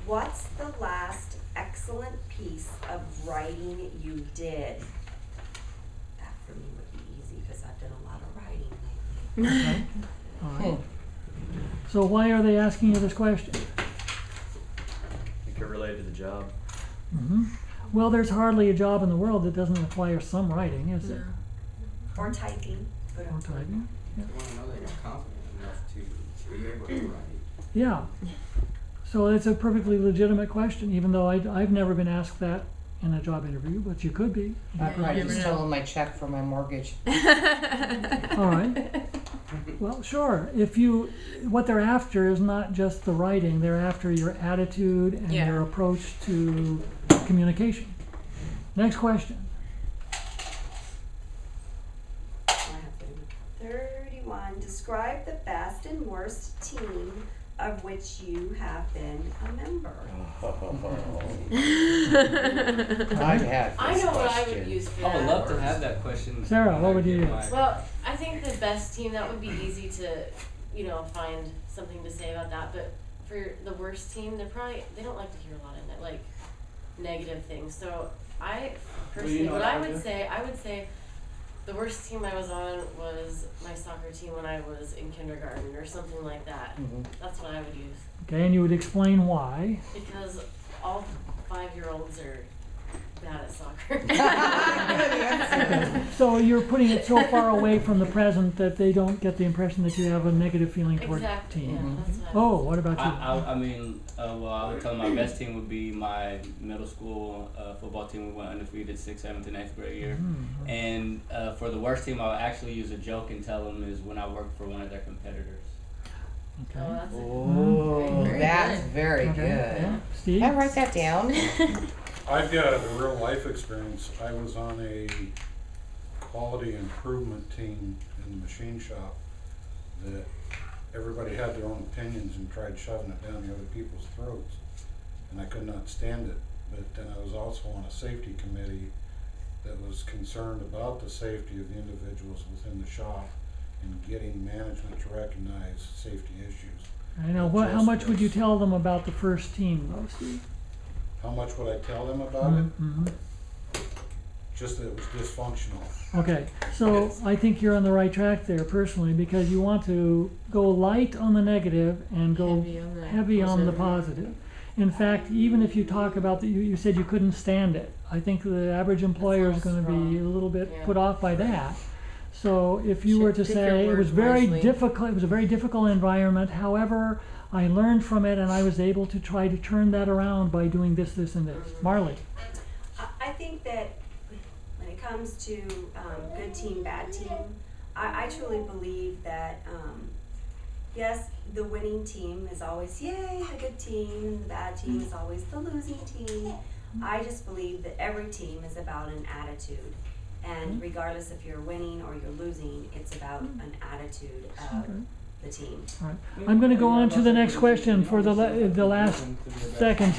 What's the last excellent piece of writing you did? That for me would be easy because I've done a lot of writing lately. Okay. All right. So why are they asking you this question? It could relate to the job. Well, there's hardly a job in the world that doesn't require some writing, is there? Or typing. Good Or on typing? They want to know that you're confident enough to be able to write. Yeah. So it's a perfectly legitimate question, even though I've never been asked that in a job interview, but you could be. I just told him my check for my mortgage. All right. Well, sure. What they're after is not just the writing, they're after your attitude and Yeah. your approach to communication. Next question. I have 31. Describe the best and worst team of which you have been a member. I've had I this know what I question. would use for I that. would love to have that question. Sarah, what would you Get use? my- Well, I think the best team, that would be easy to, find something to say about that. But for the worst team, they don't like to hear a lot of negative things. So I personally, know what what I I would would do? say, the worst team I was on was my soccer team when I was in kindergarten or something like that. That's what I would use. Okay, and you would explain why. Because all 5-year-olds are bad at soccer. So you're putting it so far away from the present that they don't get the impression that you have a negative feeling toward the Exactly, team. yeah, that's what I Oh, would what about you? Well, I would tell them my best team would be my middle school football team. We went undefeated 6th, 7th, and 8th grade year. And for the worst team, I would actually use a joke and tell them is when I worked for one of their competitors. Oh, Okay. that's Oh, Very that's good. very Okay, good. yeah. Steve? I write that down. I've got a real life experience. I was on a quality improvement team in the machine shop that everybody had their own opinions and tried shoving it down the other people's throats. And I could not stand it. But then I was also on a safety committee that was concerned about the safety of the individuals within the shop and getting management to recognize safety issues. I know. How much would you tell them about the first team, though, Steve? How much would I tell them about it? Mhm. Just that it was dysfunctional. Okay, so I think you're on the right track there personally, because you want to go light on the negative and go heavy on the positive. In fact, even if you talk about you said you couldn't stand it. I think the average employer is going to be a little bit Yeah. put off by that. So if you were to Pick your say it was words very wisely. difficult, it was a very difficult environment. However, I learned from it, and I was able to try to turn that around by doing this, this, and this. Marley. I think that when it comes to good team, bad team, I truly believe that, yes, the winning team is always, yay, a good team, and the bad team is always the losing team. I just believe that every team is about an attitude. And regardless if you're winning or you're losing, it's about an attitude of the team. All right. I'm going to go on to the next question for the last second.